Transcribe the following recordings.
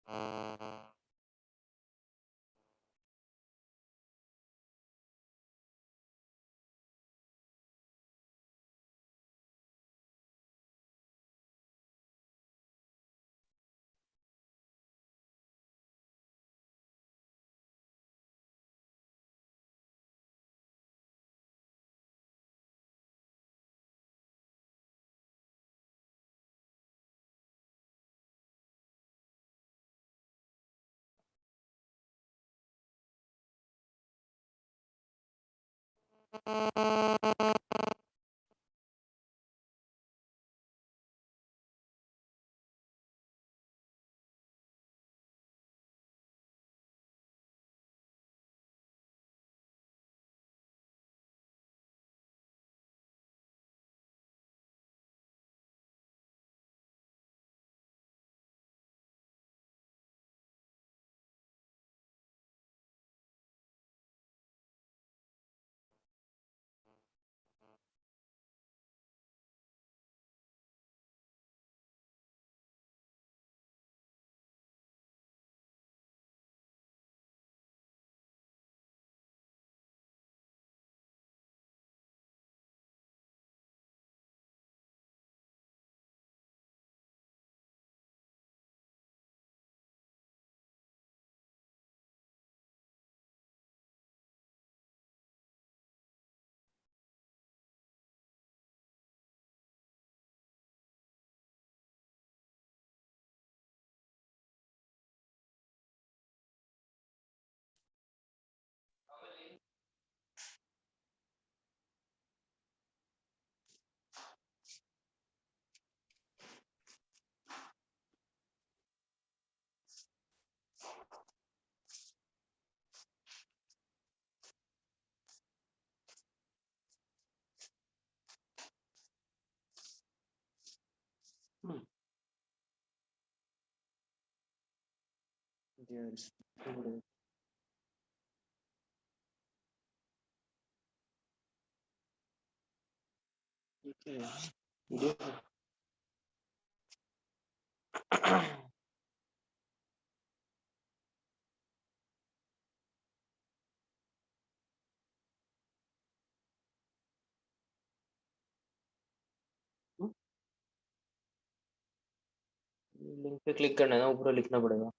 Yes. Okay. Link पे click करना है ना, ऊपर लिखना पड़ेगा।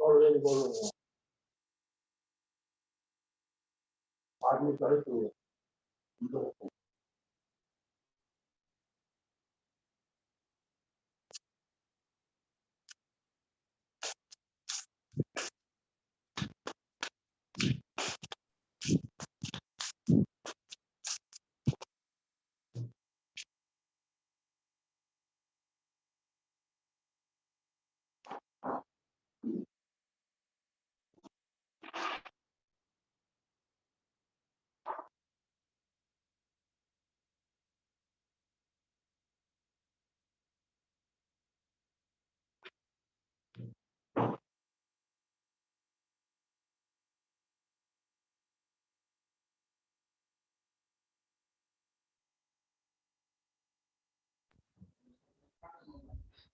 ऑलरेडी बोल रहा हूँ आदमी करे तो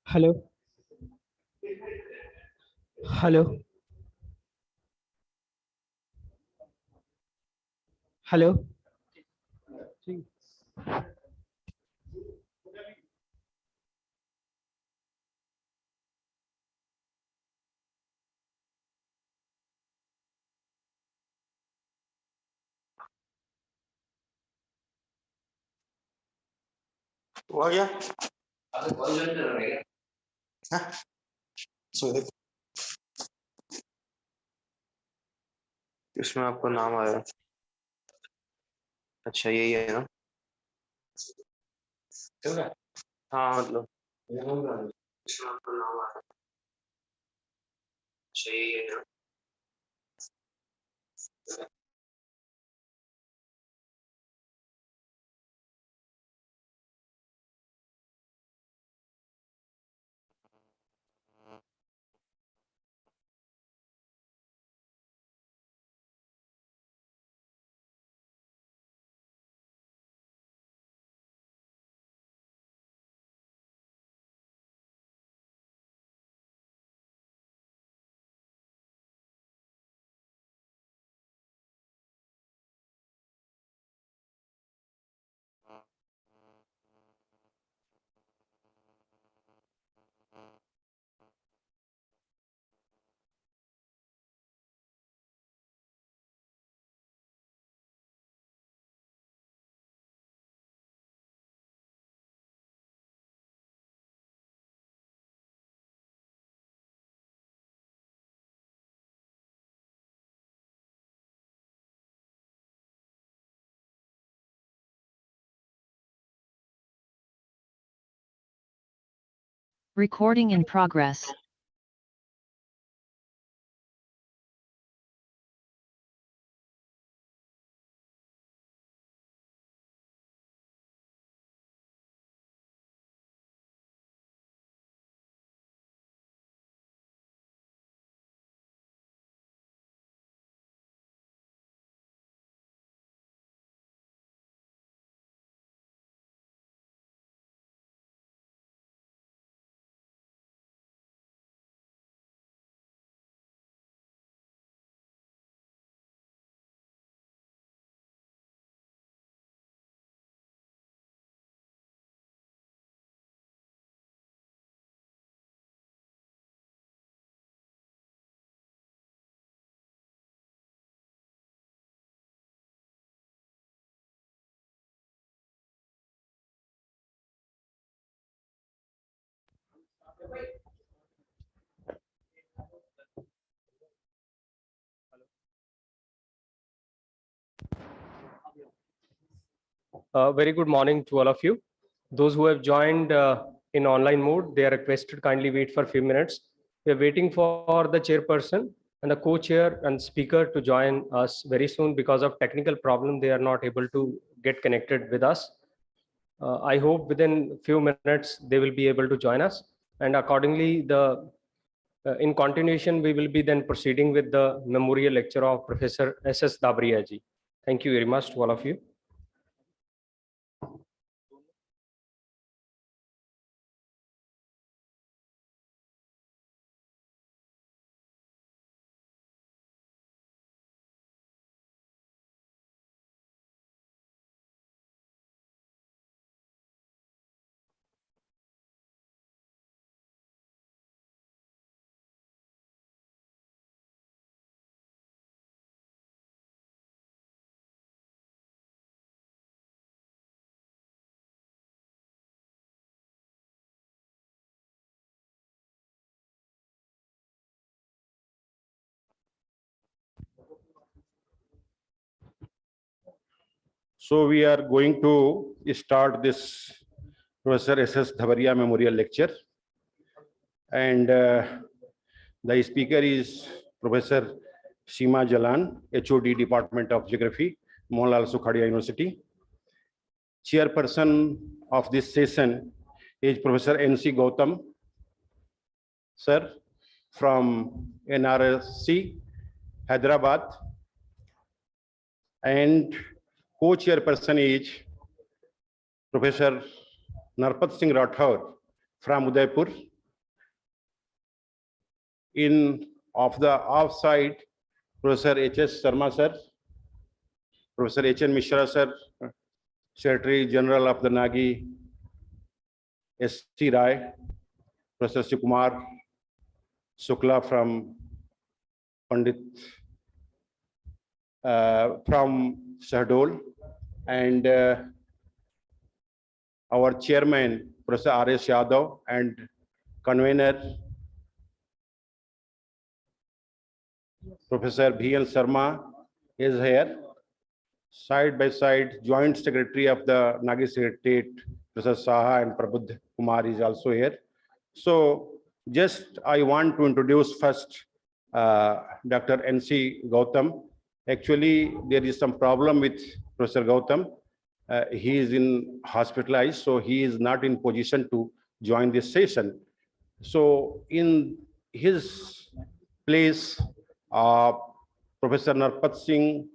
हेलो हेलो हेलो हुआ क्या? हाँ? सो देख इसमें आपका नाम आया। अच्छा यही है ना? हाँ मतलब इसमें आपका नाम आया। अच्छा यही है ना? Recording in progress. Very good morning to all of you. Those who have joined in online mode, they are requested kindly wait for a few minutes. We are waiting for the chairperson and the co-chair and speaker to join us very soon. Because of technical problem, they are not able to get connected with us. I hope within few minutes they will be able to join us, and accordingly in continuation we will be then proceeding with the memorial lecture of Professor S.S. Dhabaria ji. Thank you very much to all of you. So we are going to start this Professor S.S. Dhabaria Memorial Lecture, and the speaker is Professor Seema Jalan, HOD Department of Geography, Mohanlal Sukhadia University. Chairperson of this session is Professor Nc Gautam, sir, from NRC, Hyderabad, and co-chairperson is Professor Singh Rathor from Udaipur. Of the offside, Professor H.S. Sharma sir, Professor H.N. Mishra sir, Secretary General of the Nagi, S.C. Rai, Professor Sukumar Shukla from Pandit from Shahdol, and our chairman, Professor R.S. Yadav, and convener, Professor B.N. Sharma is here. Side by side, Joint Secretary of the Nagi Secretariat, Professor Saha and Prabudh Kumar is also here. So just I want to introduce first Dr. Nc Gautam. Actually, there is some problem with Professor Gautam. He is hospitalized, so he is not in position to join this session. So in his place, Professor Singh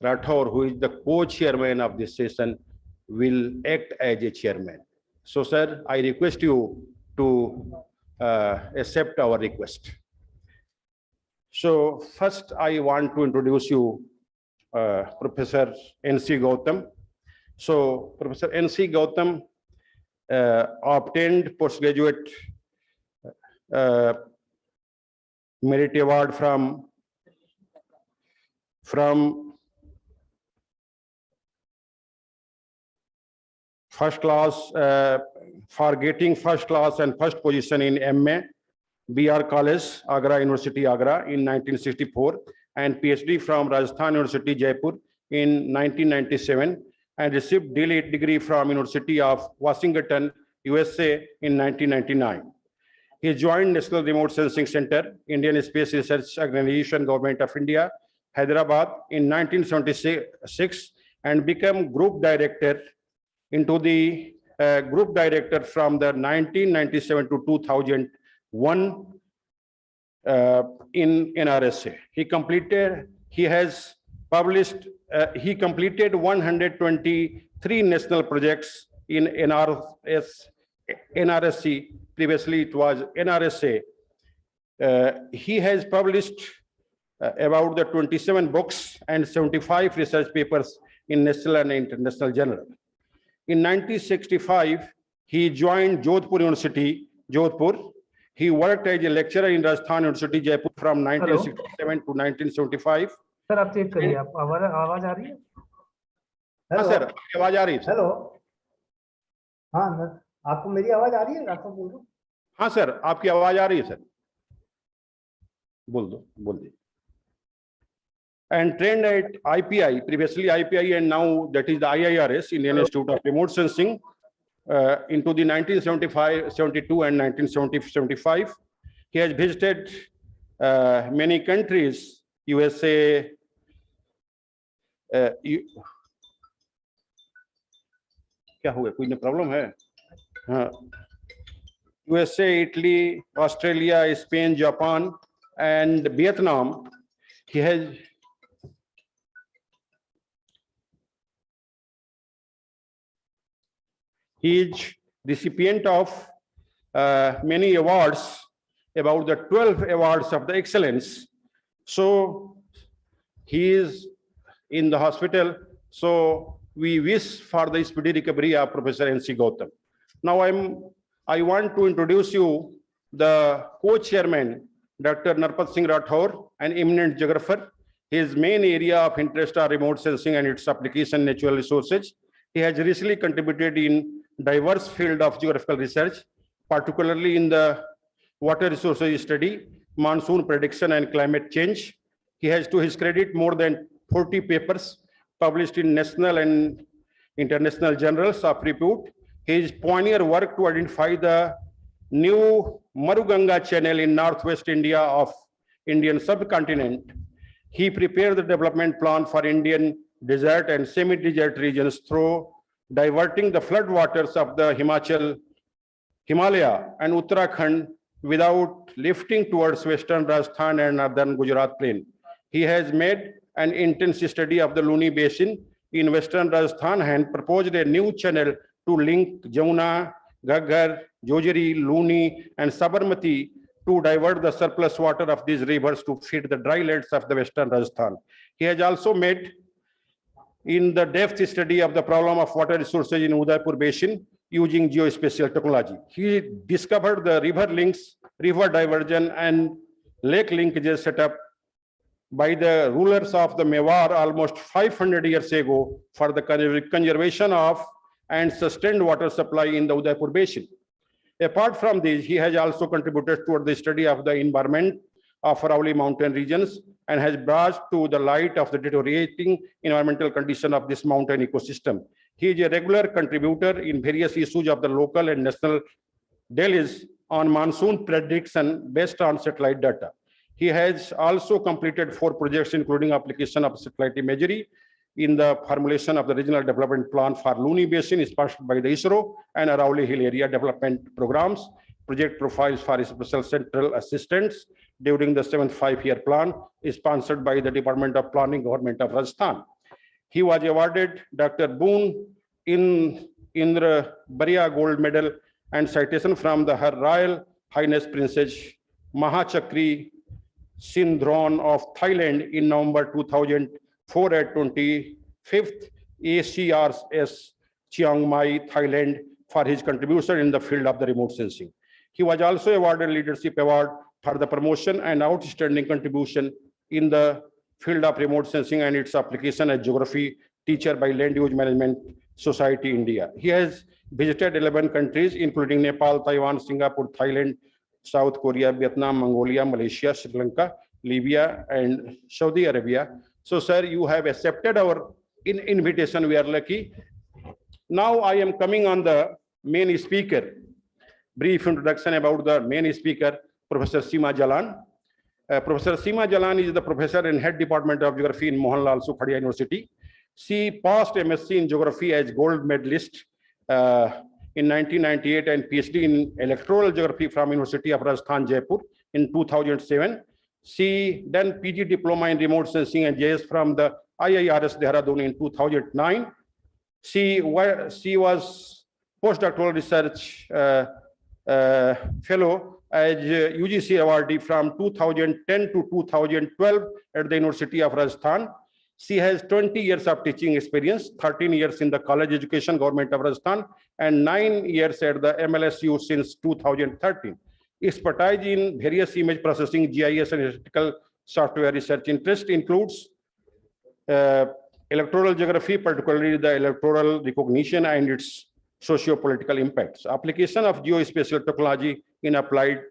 Rathor, who is the co-chairman of this session, will act as a chairman. So, sir, I request you to accept our request. So, first, I want to introduce you Professor Nc Gautam. So, Professor Nc Gautam obtained postgraduate merit award from first class for getting first class and first position in MA, BR College, Agra University, Agra in 1964, and PhD from Rajasthan University, Jaipur in 1997, and received degree from University of Washington, USA in 1999. He joined National Remote Sensing Center, Indian Space Research Organization, Government of India, Hyderabad in 1976 and became group director into the group director from the 1997 to 2001 in NRSA. He completed 123 national projects in NRSC. Previously it was NRSA. He has published about the 27 books and 75 research papers in national and international journal. In 1965, he joined Jodhpur University, Jodhpur. He worked as a lecturer in Rajasthan University, Jaipur from 1967 to 1975. Sir आप check करिए, आप आवाज आ रही है? हाँ sir, आवाज आ रही है। हेलो, हाँ सर, आपको मेरी आवाज आ रही है? राठौर बोल रहा हूँ। हाँ सर, आपकी आवाज आ रही है सर। बोल दो। And trained at IPI, previously IPI, and now that is the IIRS, Indian Institute of Remote Sensing, into the 1975, 72 and 1975. He has visited many countries, USA, क्या हुआ, कोई प्रॉब्लम है? हाँ, USA, Italy, Australia, Spain, Japan, and Vietnam. He is recipient of many awards, about the 12 awards of the excellence. So he is in the hospital. So we wish for the speedy recovery of Professor Nc Gautam. Now I want to introduce you the co-chairman, Dr. Nirpal Singh Rathor, an eminent geographer. His main area of interest are remote sensing and its application, natural resources. He has recently contributed in diverse field of geographical research, particularly in the water resources study, monsoon prediction and climate change. He has, to his credit, more than 40 papers published in national and international journals of repute. His pioneer work to identify the new Maruganga channel in northwest India of Indian subcontinent. He prepared the development plan for Indian desert and semi-desert regions through diverting the flood waters of the Himalaya and Uttarakhand without lifting towards western Rajasthan and northern Gujarat plain. He has made an intense study of the Luni Basin in western Rajasthan and proposed a new channel to link Jamuna, Ghaggar, Jojari, Luni, and Sabarmati to divert the surplus water of these rivers to feed the dry lands of the western Rajasthan. He has also made in the depth study of the problem of water resources in Udaipur Basin using geospatial technology. He discovered the river links, river diversion, and lake linkages set up by the rulers of the Mewar almost 500 years ago for the conservation of and sustained water supply in the Udaipur Basin. Apart from this, he has also contributed toward the study of the environment of Aravalli mountain regions and has brought to the light of the deteriorating environmental condition of this mountain ecosystem. He is a regular contributor in various issues of the local and national dailies on monsoon prediction based on satellite data. He has also completed 4 projects, including application of satellite imagery in the formulation of the regional development plan for Luni Basin, sponsored by the ISRO, and Aravalli Hill Area Development Programs, project profiles for special central assistance during the 7th 5-year plan, sponsored by the Department of Planning, Government of Rajasthan. He was awarded Dr. Boon in Dhabaria Gold Medal and citation from the Her Royal Highness Princess Mahachakri Sindron of Thailand in November 2004 at 25th ACRS Chiang Mai, Thailand, for his contribution in the field of the remote sensing. He was also awarded Leadership Award for the promotion and outstanding contribution in the field of remote sensing and its application as geography teacher by Land Use Management Society, India. He has visited 11 countries, including Nepal, Taiwan, Singapore, Thailand, South Korea, Vietnam, Mongolia, Malaysia, Sri Lanka, Libya, and Saudi Arabia. So, sir, you have accepted our invitation. We are lucky. Now I am coming on the main speaker. brief introduction about the main speaker, Professor Seema Jalan. Professor Seema Jalan is the professor in head department of geography in Mohanlal Sukhadia University. She passed MSc in geography as gold medalist in 1998 and PhD in electoral geography from University of Rajasthan, Jaipur in 2007. She then PG diploma in remote sensing and GIS from the IIRS Dehradun in 2009. She was postdoctoral research fellow as UGC awardee from 2010 to 2012 at the University of Rajasthan. She has 20 years of teaching experience, 13 years in the college education, Government of Rajasthan, and 9 years at the MLSU since 2013. Expertise in various image processing, GIS, and statistical software research interest includes electoral geography, particularly the electoral recognition and its socio-political impacts. Application of geospatial technology in applied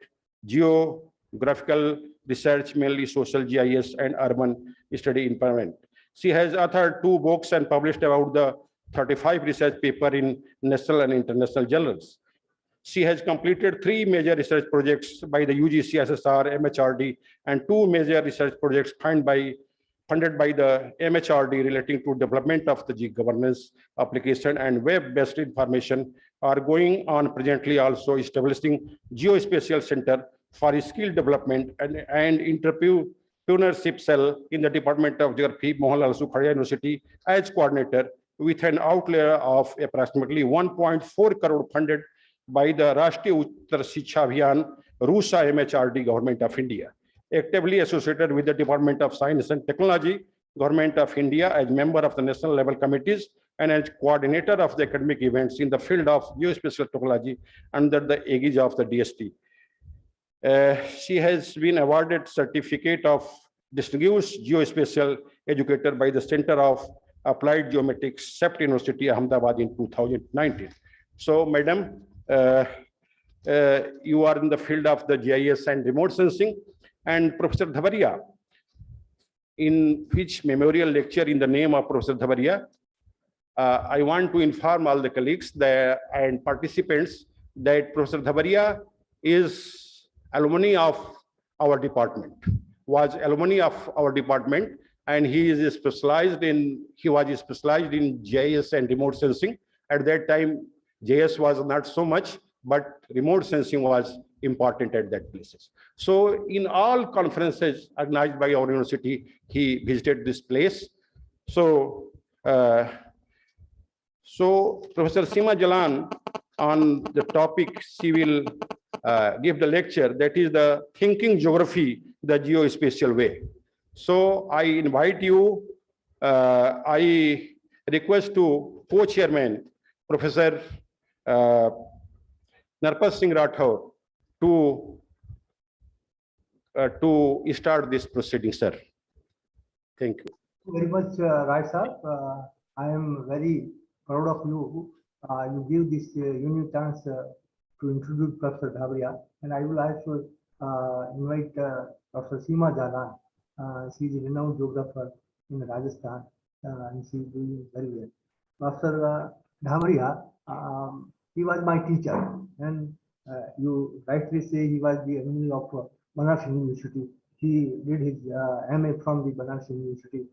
geographical research, mainly social GIS and urban study environment. She has authored 2 books and published about the 35 research papers in national and international journals. She has completed 3 major research projects by the UGC, SSR, MHRD, and 2 major research projects funded by the MHRD relating to development of the governance application and web-based information are going on presently, also establishing Geospatial Center for Skill Development and Entrepreneurship Cell in the Department of Geography, Mohanlal Sukhadia University as coordinator, with an outlay of approximately 1.4 crore funded by the Rashtriya Uttar Shiksha Abhiyan, RUSA MHRD, Government of India. Actively associated with the Department of Science and Technology, Government of India as member of the national level committees and as coordinator of the academic events in the field of geospatial technology under the aegis of the DST. She has been awarded certificate of distinguished geospatial educator by the Center of Applied Geometrics, SEPT University, Ahmedabad in 2019. So, Madam, you are in the field of the GIS and remote sensing, and Professor Dhabaria, in which memorial lecture in the name of Professor Dhabaria, I want to inform all the colleagues and participants that Professor Dhabaria is alumni of our department, and he was specialized in GIS and remote sensing. At that time, GIS was not so much, but remote sensing was important at that places. So in all conferences organized by our university, he visited this place. So, Professor Seema Jalan, on the topic, she will give the lecture, that is the Thinking Geography the Geospatial Way. So I invite you, I request to co-chairman, Professor Nirpal Singh Rathor, to start this proceeding, sir. Thank you. Very much, Rai sir. I am very proud of you. You give this unique chance to introduce Professor Dhabaria, and I will also invite Professor Seema Jalan. She is a renowned geographer in Rajasthan, and she is doing very well. Professor Dhabaria, he was my teacher, and you rightly say he was the alumni of Banaras University. He did his MA from the Banaras University.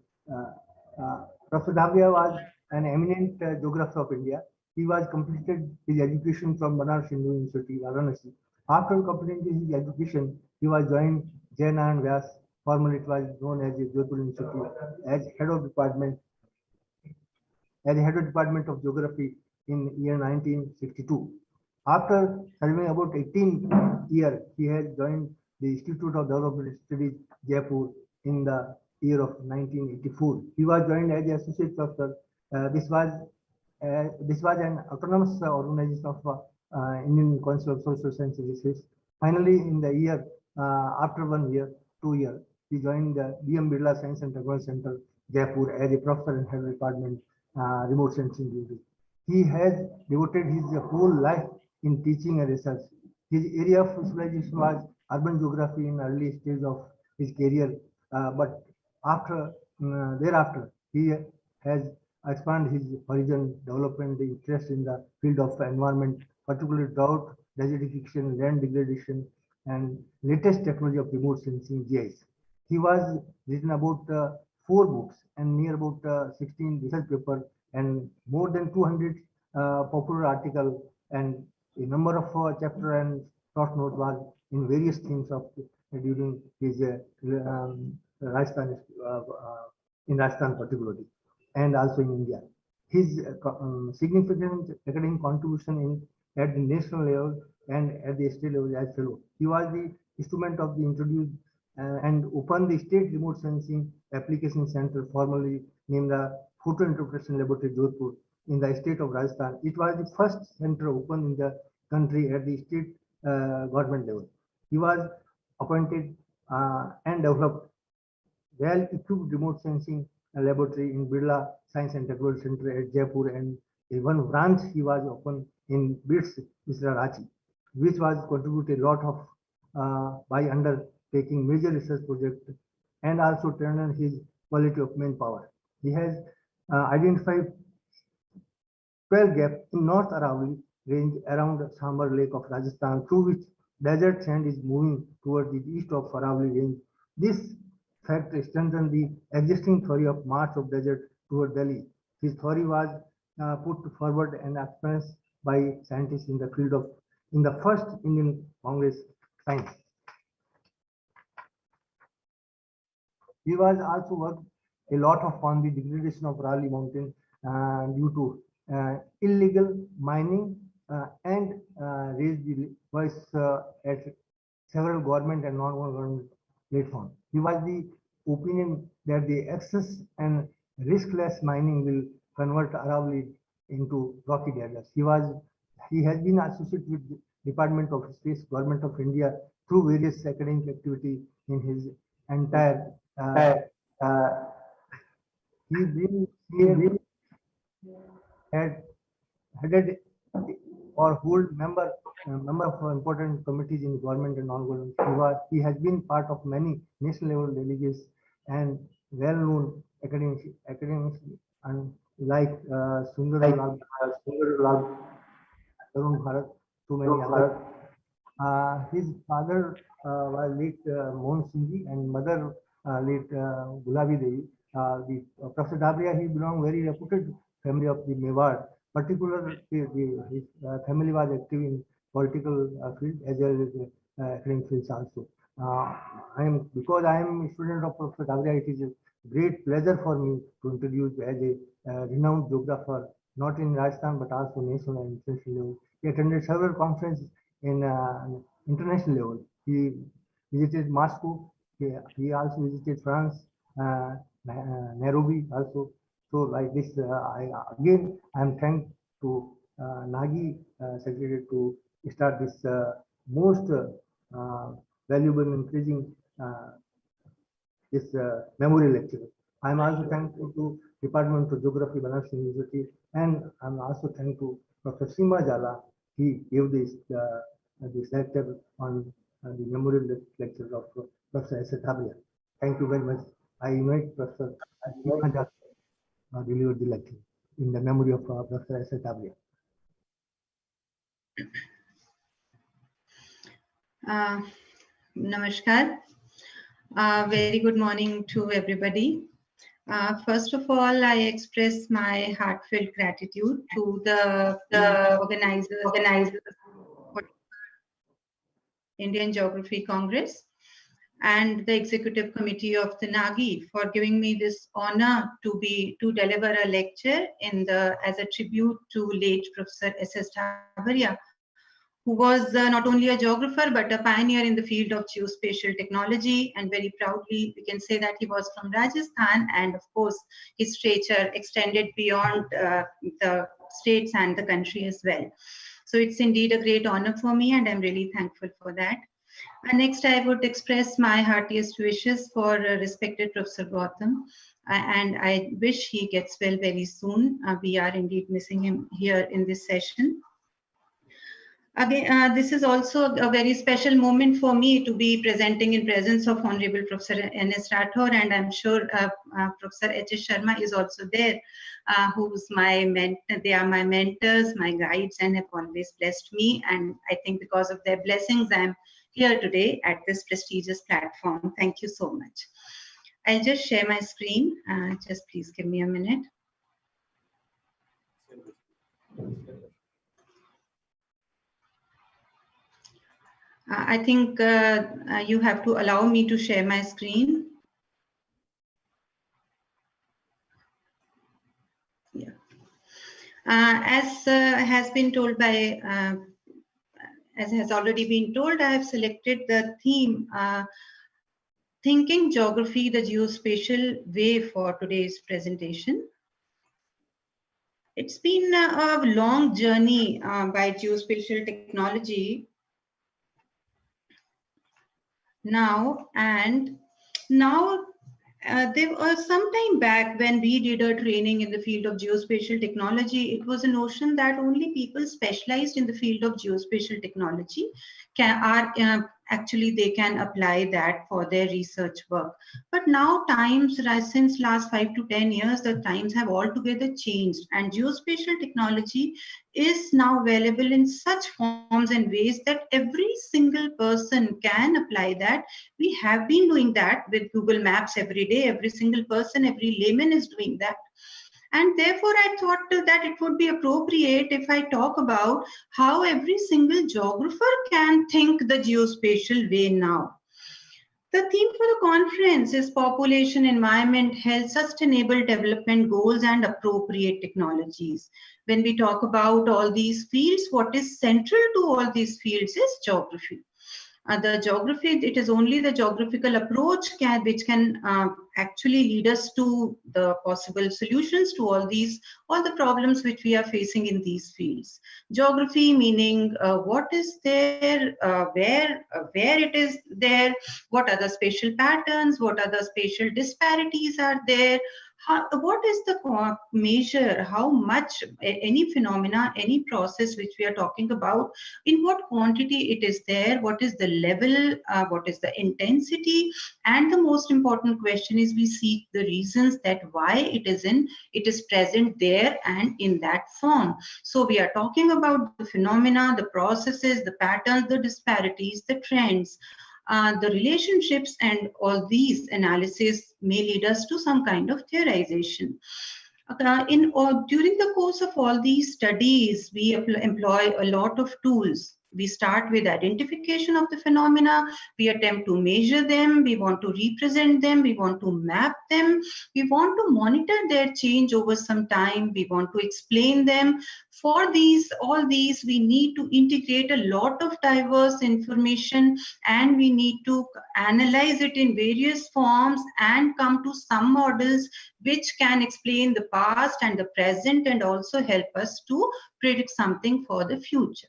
Professor Dhabaria was an eminent geographer of India. He was completed his education from Banaras University, Varanasi. After completing his education, he was joined Jaina and Vyas. Formerly it was known as the Jodhpur Institute, as head of department of geography in year 1962. After serving about 18 years, he has joined the Institute of Development Studies, Jaipur, in the year of 1984. He was joined as the associate professor. This was an autonomous organization of Indian Council of Social Science Research. Finally, in the year after 1 year, 2 years, he joined the B.M. Birla Science and Technology Center, Jaipur, as a professor in head department, remote sensing duty. He has devoted his whole life in teaching and research. His area of specialization was urban geography in early stage of his career, but thereafter he has expanded his horizon, development the interest in the field of environment, particularly drought, desertification, land degradation, and latest technology of remote sensing GIS. He was written about 4 books and near about 16 research papers and more than 200 popular articles, and a number of chapter and short notes was in various themes of during his Rajasthan, in Rajasthan particularly, and also in India. His significant academic contribution at the national level and at the state level as fellow. He was the instrument of the introduced and opened the State Remote Sensing Application Center, formerly named the Photo Interpretation Laboratory, Jodhpur, in the state of Rajasthan. It was the first center opened in the country at the state government level. He was appointed and developed well-equipped remote sensing laboratory in Birla Science and Technology Center at Jaipur, and one branch he was open in BITS, Rachi, which was contributed a lot of by undertaking major research project and also turned his quality of manpower. He has identified 12 gaps in North Aravalli range around Sambar Lake of Rajasthan, through which desert sand is moving towards the east of Aravalli range. This fact strengthened the existing theory of march of desert toward Delhi. His theory was put forward and expressed by scientists in the field of in the first Indian Congress science. He was also worked a lot on the degradation of Aravalli mountain due to illegal mining and raised the voice at several government and non-government platforms. He was the opinion that the excess and riskless mining will convert Aravalli into rocky deserts. He has been associated with the Department of Space, Government of India, through various academic activity in his entire he had headed or hold member of important committees in government and non-government. He has been part of many national level delegates and well-known academics and like Sundar Tarun Bharat, too many others. His father was late Mohan Singh and mother late Gulabi Devi. Professor Dhabaria, he belonged very reputed family of the Mewar. Particularly, his family was active in political field as well as academic fields also. Because I am a student of Professor Dhabaria, it is a great pleasure for me to introduce as a renowned geographer, not in Rajasthan but also national and international level. He attended several conferences in international level. He visited Moscow. He also visited France, Nairobi also. So like this, I am thankful to Nagi Secretary to start this most valuable and increasing this memorial lecture. I am also thankful to Department of Geography, Banaras University, and I am also thankful to Professor Sima Jala. He gave this lecture on the memorial lecture of Professor S. Dhabaria. Thank you very much. I invite Professor Sima Jala deliver the lecture in the memory of Professor S. Dhabaria. Namaskar. Very good morning to everybody. First of all, I express my heartfelt gratitude to the organizers for Indian Geography Congress and the executive committee of the NAGI for giving me this honor to deliver a lecture as a tribute to late Professor S.S. Dhabaria, who was not only a geographer but a pioneer in the field of geospatial technology, and very proudly we can say that he was from Rajasthan, and of course his stature extended beyond the states and the country as well. So it's indeed a great honor for me, and I'm really thankful for that. Next, I would express my heartiest wishes for respected Professor Gautam, and I wish he gets well very soon. We are indeed missing him here in this session. Again, this is also a very special moment for me to be presenting in presence of Honorable Professor N.S. Rathor, and I'm sure Professor H.S. Sharma is also there, who's my mentor. They are my mentors, my guides, and have always blessed me. And I think because of their blessings, I'm here today at this prestigious platform. Thank you so much. I'll just share my screen. Just please give me a minute. I think you have to allow me to share my screen. Yeah. As has been told by, as has already been told, I have selected the theme, Thinking Geography the Geospatial Way for today's presentation. It's been a long journey by geospatial technology now, and now there was some time back when we did a training in the field of geospatial technology, it was a notion that only people specialized in the field of geospatial technology actually they can apply that for their research work. But now times, since last 5 to 10 years, the times have altogether changed, and geospatial technology is now available in such forms and ways that every single person can apply that. We have been doing that with Google Maps every day. Every single person, every layman is doing that. And therefore, I thought that it would be appropriate if I talk about how every single geographer can think the geospatial way now. The theme for the conference is Population, Environment, Health, Sustainable Development Goals and Appropriate Technologies. When we talk about all these fields, what is central to all these fields is geography. The geography, it is only the geographical approach which can actually lead us to the possible solutions to all the problems which we are facing in these fields. Geography meaning what is there, where it is there, what are the spatial patterns, what are the spatial disparities are there, what is the measure, how much any phenomena, any process which we are talking about, in what quantity it is there, what is the level, what is the intensity, and the most important question is we seek the reasons that why it is present there and in that form. So we are talking about the phenomena, the processes, the patterns, the disparities, the trends, the relationships, and all these analysis may lead us to some kind of theorization. During the course of all these studies, we employ a lot of tools. We start with identification of the phenomena. We attempt to measure them. We want to represent them. We want to map them. We want to monitor their change over some time. We want to explain them. For all these, we need to integrate a lot of diverse information, and we need to analyze it in various forms and come to some models which can explain the past and the present and also help us to predict something for the future.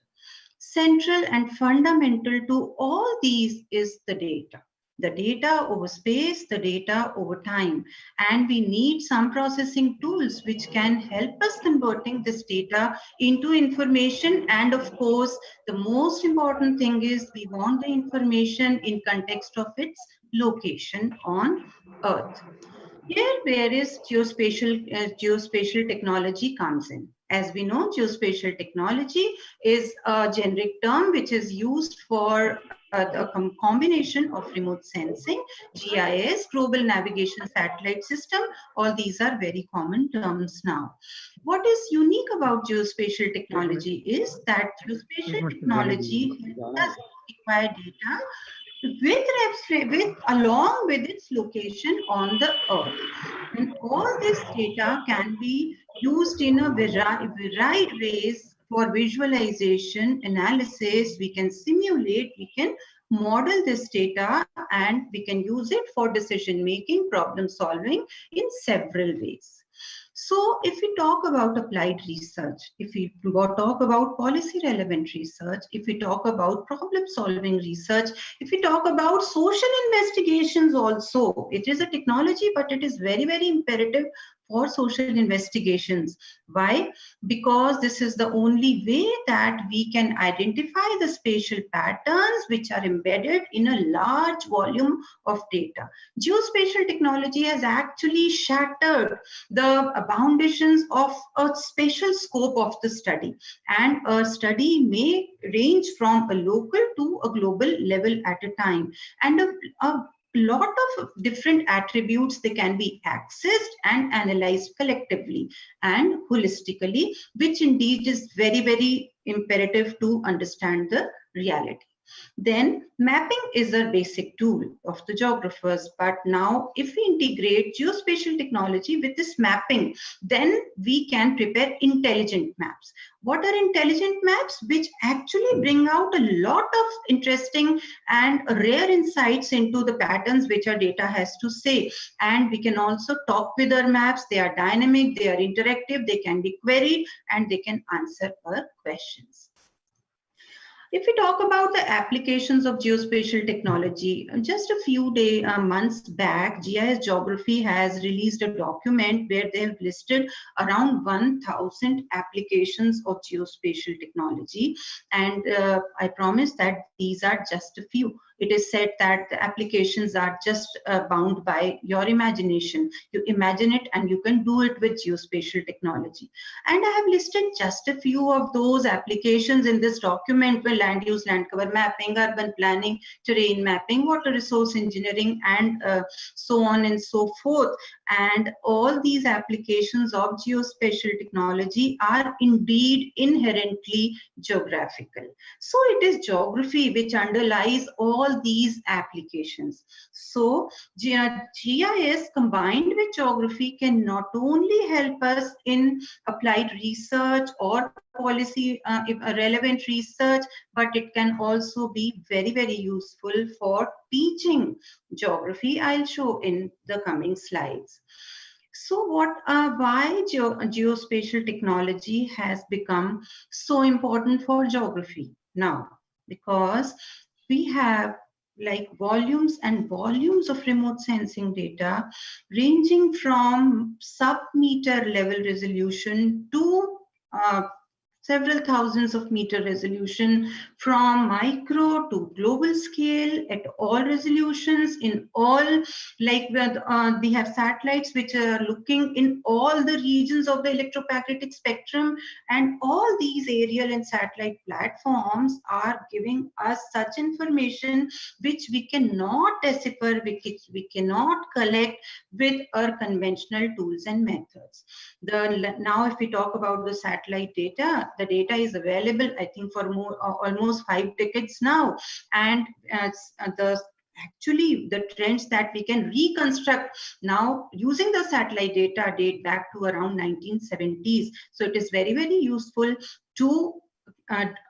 Central and fundamental to all these is the data. The data over space, the data over time. And we need some processing tools which can help us converting this data into information. And of course, the most important thing is we want the information in context of its location on Earth. Here, where is geospatial technology comes in. As we know, geospatial technology is a generic term which is used for the combination of remote sensing, GIS, global navigation satellite system. All these are very common terms now. What is unique about geospatial technology is that geospatial technology does require data along with its location on the Earth. And all this data can be used in a varied ways for visualization, analysis. We can simulate, we can model this data, and we can use it for decision making, problem solving in several ways. So if we talk about applied research, if we talk about policy relevant research, if we talk about problem solving research, if we talk about social investigations also, it is a technology, but it is very, very imperative for social investigations. Why? Because this is the only way that we can identify the spatial patterns which are embedded in a large volume of data. Geospatial technology has actually shattered the foundations of a spatial scope of the study, and a study may range from a local to a global level at a time, and a lot of different attributes, they can be accessed and analyzed collectively and holistically, which indeed is very, very imperative to understand the reality. Then mapping is a basic tool of the geographers, but now if we integrate geospatial technology with this mapping, then we can prepare intelligent maps. What are intelligent maps? Which actually bring out a lot of interesting and rare insights into the patterns which our data has to say. And we can also talk with our maps. They are dynamic, they are interactive, they can be queried, and they can answer our questions. If we talk about the applications of geospatial technology, just a few months back, GIS Geography has released a document where they have listed around 1,000 applications of geospatial technology. And I promise that these are just a few. It is said that the applications are just bound by your imagination. You imagine it and you can do it with geospatial technology. And I have listed just a few of those applications in this document: where land use, land cover mapping, urban planning, terrain mapping, water resource engineering, and so on and so forth. And all these applications of geospatial technology are indeed inherently geographical. So it is geography which underlies all these applications. So GIS combined with geography can not only help us in applied research or policy relevant research, but it can also be very, very useful for teaching geography. I'll show in the coming slides. So why geospatial technology has become so important for geography now? Because we have like volumes and volumes of remote sensing data ranging from sub-meter level resolution to several thousands of meter resolution, from micro to global scale at all resolutions in all, like we have satellites which are looking in all the regions of the electromagnetic spectrum, and all these aerial and satellite platforms are giving us such information which we cannot decipher, which we cannot collect with our conventional tools and methods. Now if we talk about the satellite data, the data is available, I think, for almost 5 decades now, and actually the trends that we can reconstruct now using the satellite data date back to around 1970s. So it is very, very useful to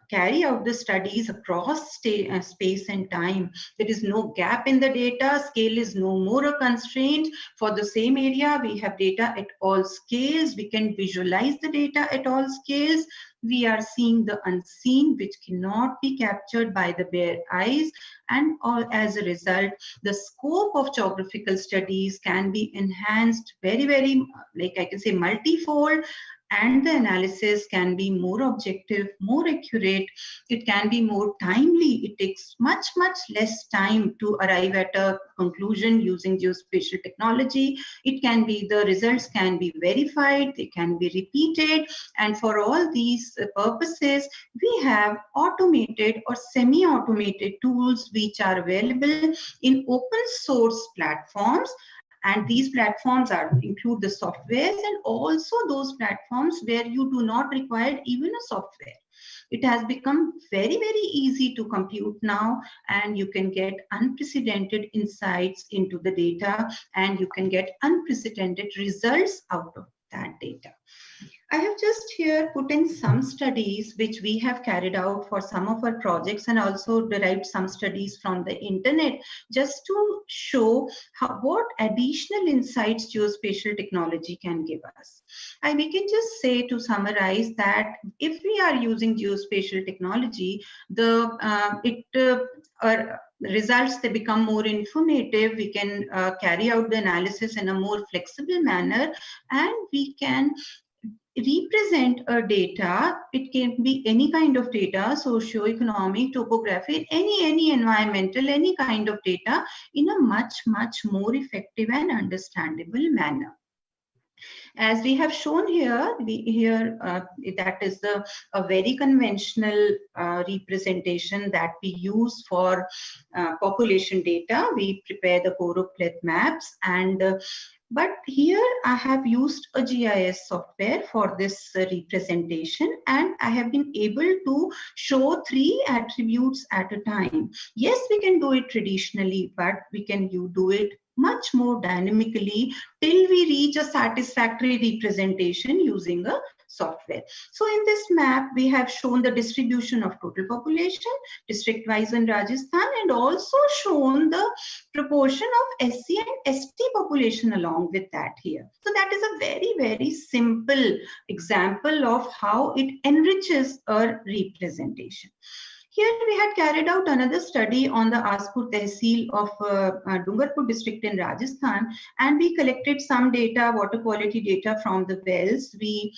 carry out the studies across space and time. There is no gap in the data. Scale is no more a constraint. For the same area, we have data at all scales. We can visualize the data at all scales. We are seeing the unseen, which cannot be captured by the bare eyes. And as a result, the scope of geographical studies can be enhanced very, very, like I can say, multifold. And the analysis can be more objective, more accurate. It can be more timely. It takes much, much less time to arrive at a conclusion using geospatial technology. It can be, the results can be verified, they can be repeated. And for all these purposes, we have automated or semi-automated tools which are available in open source platforms. And these platforms include the softwares and also those platforms where you do not require even a software. It has become very, very easy to compute now, and you can get unprecedented insights into the data, and you can get unprecedented results out of that data. I have just here put in some studies which we have carried out for some of our projects, and also derived some studies from the internet, just to show what additional insights geospatial technology can give us. And we can just say, to summarize, that if we are using geospatial technology, results, they become more informative. We can carry out the analysis in a more flexible manner, and we can represent a data. It can be any kind of data, socio-economic, topographic, any environmental, any kind of data in a much more effective and understandable manner. As we have shown here, that is a very conventional representation that we use for population data. We prepare the Choropleth maps, and but here I have used a GIS software for this representation, and I have been able to show 3 attributes at a time. Yes, we can do it traditionally, but we can do it much more dynamically till we reach a satisfactory representation using a software. So in this map, we have shown the distribution of total population district-wise in Rajasthan, and also shown the proportion of SC and ST population along with that here. So that is a very simple example of how it enriches a representation. Here we had carried out another study on the Aspur Tehsil of Dungarpur district in Rajasthan, and we collected some data, water quality data from the wells. We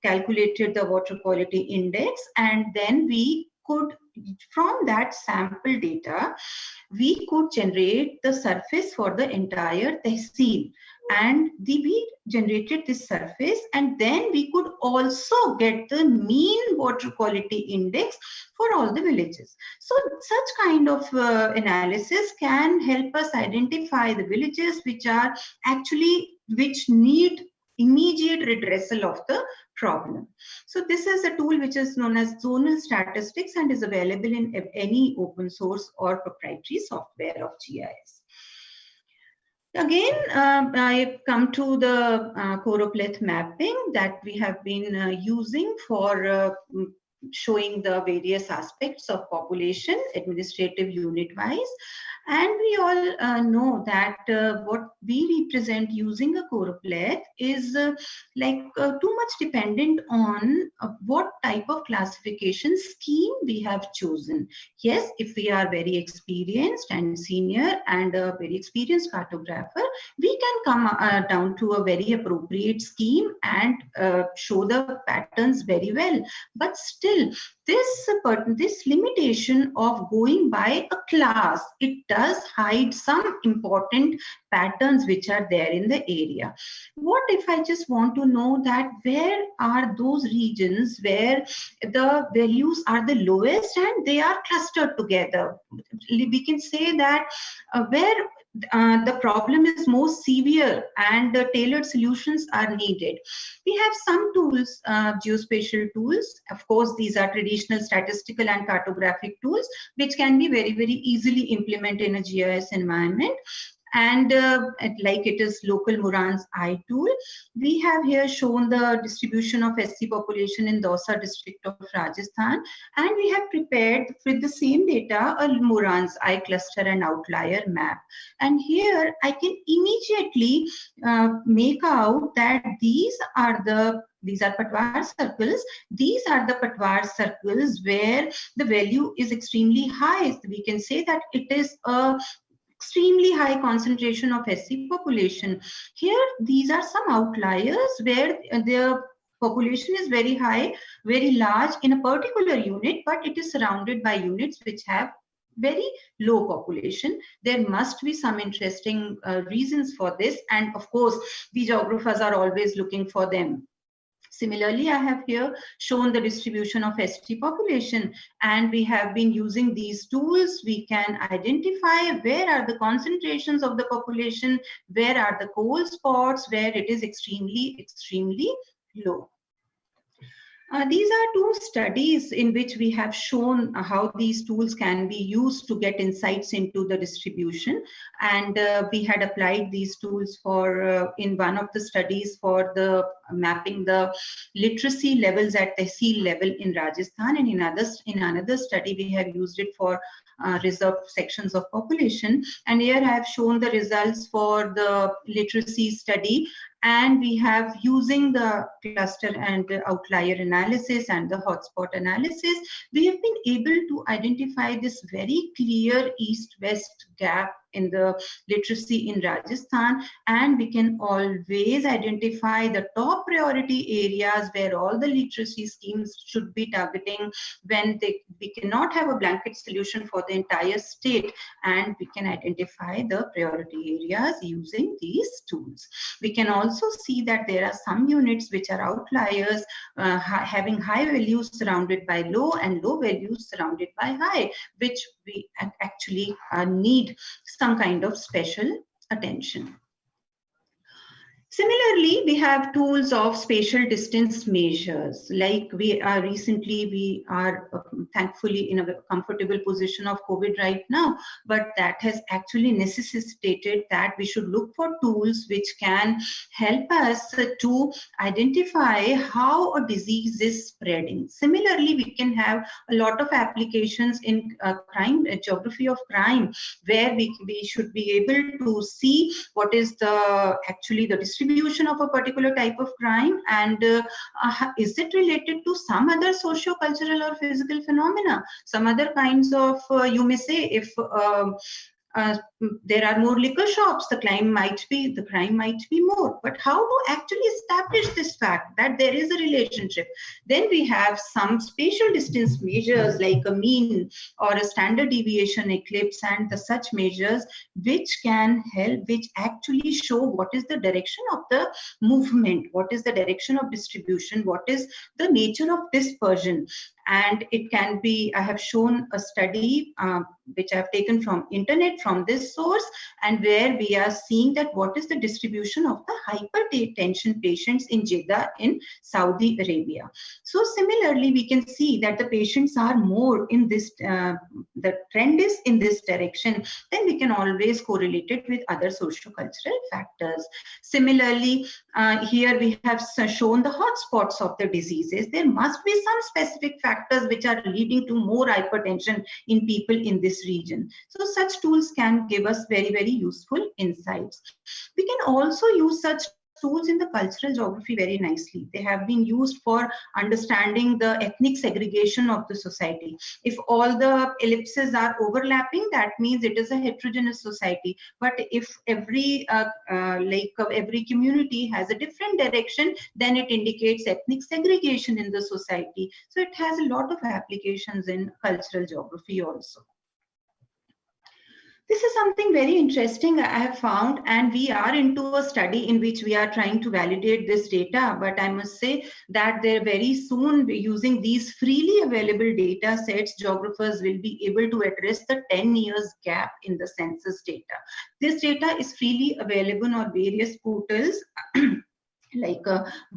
calculated the water quality index, and then we could, from that sample data, we could generate the surface for the entire tehsil. And we generated this surface, and then we could also get the mean water quality index for all the villages. So such kind of analysis can help us identify the villages which need immediate redressal of the problem. So this is a tool which is known as zonal statistics and is available in any open source or proprietary software of GIS. Again, I come to the Choropleth mapping that we have been using for showing the various aspects of population, administrative unit-wise. And we all know that what we represent using a Choropleth is too much dependent on what type of classification scheme we have chosen. Yes, if we are very experienced and senior and a very experienced cartographer, we can come down to a very appropriate scheme and show the patterns very well. But still, this limitation of going by a class, it does hide some important patterns which are there in the area. What if I just want to know that where are those regions where the values are the lowest and they are clustered together? We can say that where the problem is most severe and the tailored solutions are needed. We have some tools, geospatial tools. Of course, these are traditional statistical and cartographic tools, which can be very easily implemented in a GIS environment. And like it is local Moran's eye tool, we have here shown the distribution of SC population in Dausa district of Rajasthan, and we have prepared with the same data a Moran's eye cluster and outlier map. And here I can immediately make out that these are Patwar circles. These are the Patwar circles where the value is extremely high. We can say that it is a extremely high concentration of SC population. Here, these are some outliers where the population is very high, very large in a particular unit, but it is surrounded by units which have very low population. There must be some interesting reasons for this, and of course, the geographers are always looking for them. Similarly, I have here shown the distribution of ST population, and we have been using these tools. We can identify where are the concentrations of the population, where are the cold spots, where it is extremely low. These are two studies in which we have shown how these tools can be used to get insights into the distribution, and we had applied these tools for in one of the studies for the mapping the literacy levels at the sea level in Rajasthan, and in another study we have used it for reserved sections of population. And here I have shown the results for the literacy study And we have, using the cluster and the outlier analysis and the hotspot analysis, we have been able to identify this very clear east-west gap in the literacy in Rajasthan, and we can always identify the top priority areas where all the literacy schemes should be targeting when we cannot have a blanket solution for the entire state, and we can identify the priority areas using these tools. We can also see that there are some units which are outliers, having high values surrounded by low and low values surrounded by high, which we actually need some kind of special attention. Similarly, we have tools of spatial distance measures. Like we are thankfully in a comfortable position of COVID right now, but that has actually necessitated that we should look for tools which can help us to identify how a disease is spreading. Similarly, we can have a lot of applications in geography of crime, where we should be able to see what is the distribution of a particular type of crime, and is it related to some other socio-cultural or physical phenomena, some other kinds of, you may say, if there are more liquor shops, the crime might be more. But how to actually establish this fact that there is a relationship? Then we have some spatial distance measures like a mean or a standard deviation eclipse and the such measures, which can help, which actually show what is the direction of the movement, what is the direction of distribution, what is the nature of dispersion. And it can be, I have shown a study which I have taken from internet, from this source, and where we are seeing that what is the distribution of the hypertension patients in Jeddah in Saudi Arabia. So similarly, we can see that the patients are more in this, the trend is in this direction, then we can always correlate it with other socio-cultural factors. Similarly, here we have shown the hotspots of the diseases. There must be some specific factors which are leading to more hypertension in people in this region. So such tools can give us very, very useful insights. We can also use such tools in the cultural geography very nicely. They have been used for understanding the ethnic segregation of the society. If all the ellipses are overlapping, that means it is a heterogeneous society. But if every every community has a different direction, then it indicates ethnic segregation in the society. So it has a lot of applications in cultural geography also. This is something very interesting I have found, and we are into a study in which we are trying to validate this data. But I must say that there very soon, using these freely available data sets, geographers will be able to address the 10 years gap in the census data. This data is freely available on various portals like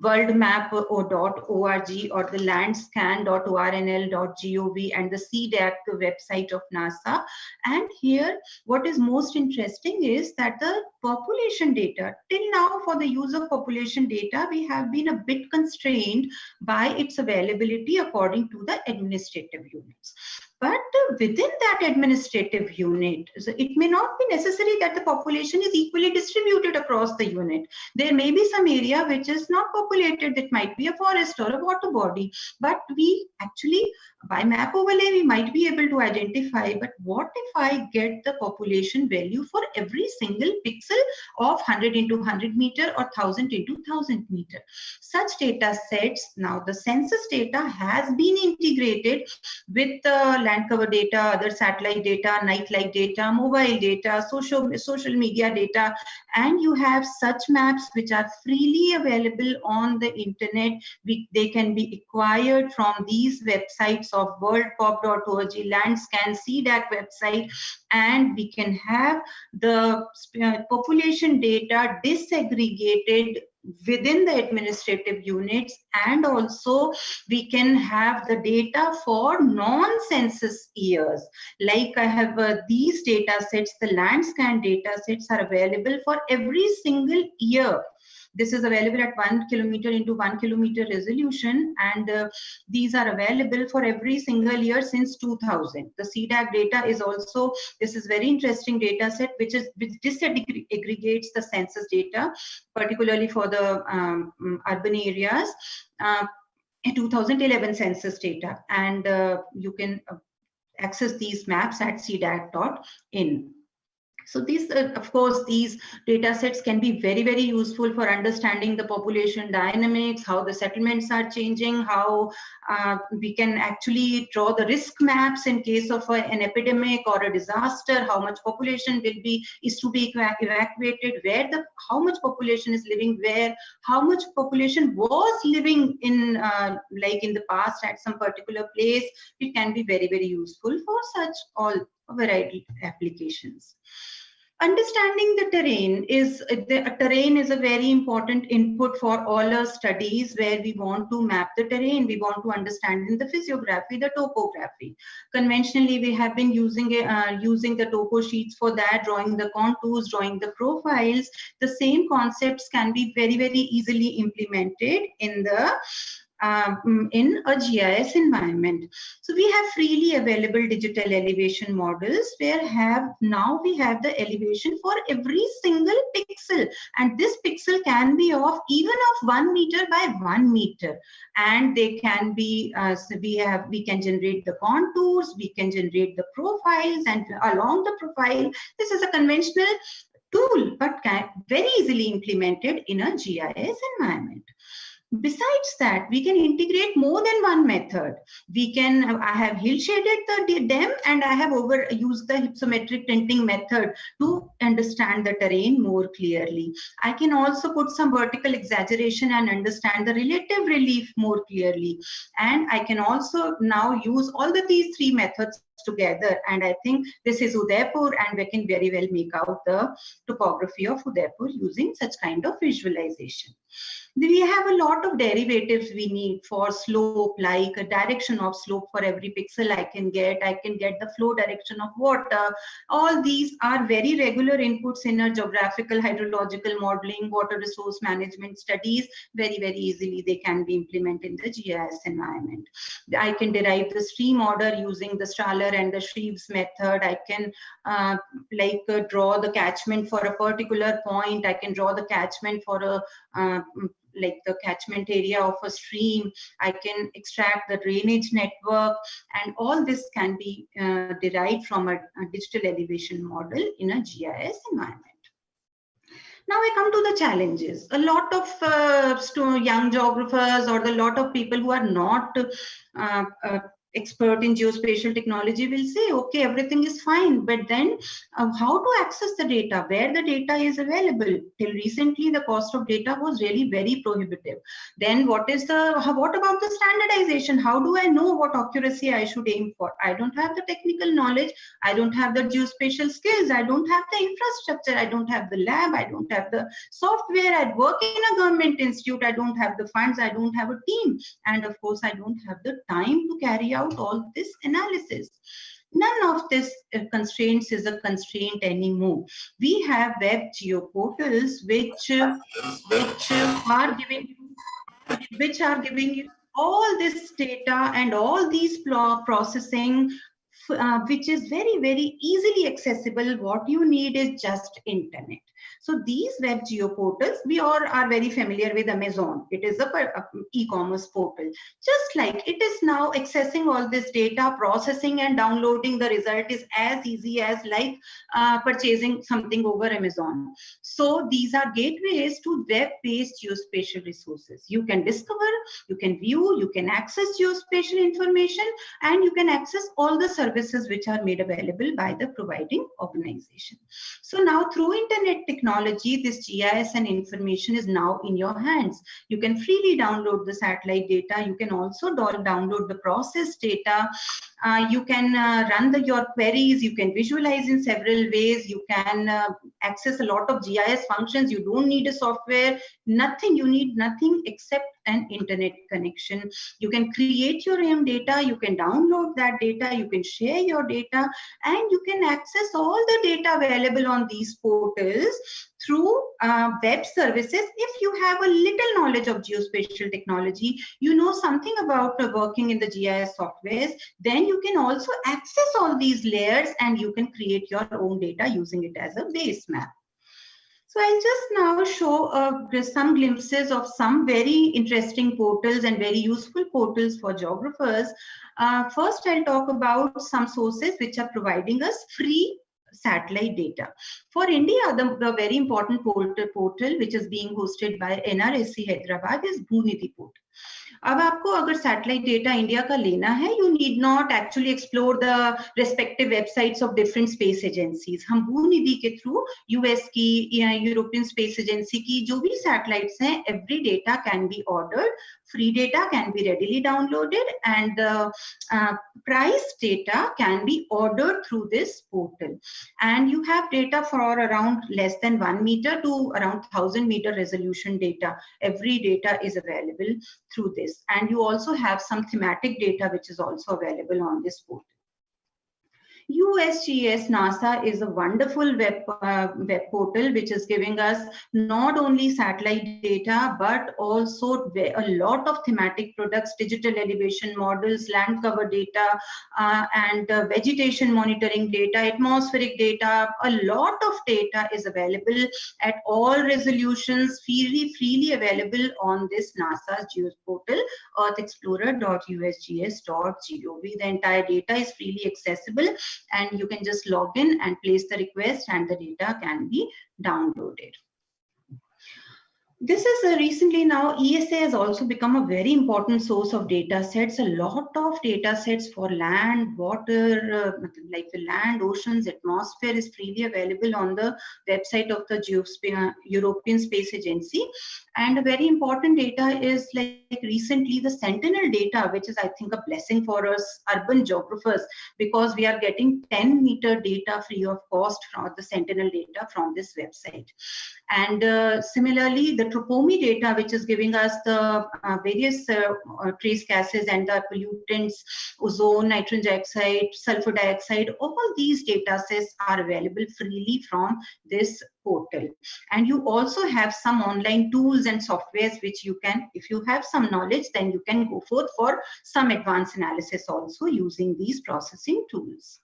worldmap.org or the landscan.ornl.gov and the CDAC website of NASA. And here, what is most interesting is that the population data, till now for the use of population data, we have been a bit constrained by its availability according to the administrative units. But within that administrative unit, so it may not be necessary that the population is equally distributed across the unit. There may be some area which is not populated, that might be a forest or a water body. But we actually, by map overlay, we might be able to identify, but what if I get the population value for every single pixel of 100 into 100 meter or 1000 into 1000 meter? Such data sets, now the census data has been integrated with the land cover data, other satellite data, nightlight data, mobile data, social media data, and you have such maps which are freely available on the internet. They can be acquired from these websites of worldpop.org, Landscan, CDAC website, and we can have the population data disaggregated within the administrative units, and also we can have the data for non-census years. Like I have these data sets, the Landscan data sets are available for every single year. This is available at 1 kilometer into 1 kilometer resolution, and these are available for every single year since 2000. The CDAC data is also, this is very interesting data set which disaggregates the census data, particularly for the urban areas. 2011 census data, and you can access these maps at cdac.in. So these, of course, these data sets can be very, very useful for understanding the population dynamics, how the settlements are changing, how we can actually draw the risk maps in case of an epidemic or a disaster, how much population is to be evacuated, how much population is living where, how much population was living in like in the past at some particular place. It can be very, very useful for such all variety applications. Understanding the terrain is a very important input for all our studies, where we want to map the terrain, we want to understand in the physiography, the topography. Conventionally, we have been using the topo sheets for that, drawing the contours, drawing the profiles. The same concepts can be very, very easily implemented in a GIS environment. So we have freely available digital elevation models where now we have the elevation for every single pixel, and this pixel can be of even of 1 meter by 1 meter, and they can be we can generate the contours, we can generate the profiles, and along the profile, this is a conventional tool but very easily implemented in a GIS environment. Besides that, we can integrate more than one method. I have hill shaded them, and I have used the hypsometric tinting method to understand the terrain more clearly. I can also put some vertical exaggeration and understand the relative relief more clearly. And I can also now use all these three methods together, and I think this is Udaipur, and we can very well make out the topography of Udaipur using such kind of visualization. We have a lot of derivatives we need for slope, like a direction of slope for every pixel I can get the flow direction of water. All these are very regular inputs in our geographical hydrological modeling, water resource management studies. Very, very easily they can be implemented in the GIS environment. I can derive the stream order using the Strahler and the Shreves method. I can draw the catchment for a particular point. I can draw the catchment for a like the catchment area of a stream. I can extract the drainage network, and all this can be derived from a digital elevation model in a GIS environment. Now I come to the challenges. A lot of young geographers or a lot of people who are not expert in geospatial technology will say, okay, everything is fine, but then how to access the data, where the data is available? Till recently, the cost of data was really very prohibitive. Then what about the standardization? How do I know what accuracy I should aim for? I don't have the technical knowledge. I don't have the geospatial skills. I don't have the infrastructure. I don't have the lab. I don't have the software. I work in a government institute. I don't have the funds. I don't have a team. And of course, I don't have the time to carry out all this analysis. None of this constraints is a constraint anymore. We have web geoportals which are giving you all this data and all these processing, which is very, very easily accessible. What you need is just internet. So these web geoportals, we all are very familiar with Amazon. It is a e-commerce portal. Just like it is now accessing all this data, processing and downloading the result is as easy as like purchasing something over Amazon. So these are gateways to web-based geospatial resources. You can discover, you can view, you can access geospatial information, and you can access all the services which are made available by the providing organization. So now through internet technology, this GIS and information is now in your hands. You can freely download the satellite data. You can also download the process data. You can run your queries. You can visualize in several ways. You can access a lot of GIS functions. You don't need a software, nothing. You need nothing except an internet connection. You can create your own data. You can download that data. You can share your data, and you can access all the data available on these portals through web services. If you have a little knowledge of geospatial technology, you know something about working in the GIS softwares, then you can also access all these layers and you can create your own data using it as a base map. So I'll just now show some glimpses of some very interesting portals and very useful portals for geographers. First, I'll talk about some sources which are providing us free satellite data. For India, the very important portal which is being hosted by NRSC Hyderabad is Bhoonidhi portal. अब आपको अगर satellite data India का लेना है, you need not actually explore the respective websites of different space agencies. हम भूनिधि के through US की या यूरोपियन स्पेस एजेंसी की जो भी सैटेलाइट्स हैं, every data can be ordered, free data can be readily downloaded, and the price data can be ordered through this portal. And you have data for around less than 1 meter to around 1000 meter resolution data. Every data is available through this. And you also have some thematic data which is also available on this portal. USGS NASA is a wonderful web portal which is giving us not only satellite data but also a lot of thematic products, digital elevation models, land cover data, and vegetation monitoring data, atmospheric data. A lot of data is available at all resolutions, freely available on this NASA's Geos portal, earthexplorer.usgs.gov. The entire data is freely accessible, and you can just log in and place the request and the data can be downloaded. This is recently now ESA has also become a very important source of data sets. A lot of data sets for land, water, like the land, oceans, atmosphere is freely available on the website of the European Space Agency. And a very important data is like recently the Sentinel Data, which is I think a blessing for us urban geographers, because we are getting 10 meter data free of cost from the Sentinel Data from this website. And similarly, the Tropomi data, which is giving us the various trace gases and the pollutants, ozone, nitrogen dioxide, sulfur dioxide, all these data sets are available freely from this portal. And you also have some online tools and softwares which you can, if you have some knowledge, then you can go forth for some advanced analysis also using these processing tools.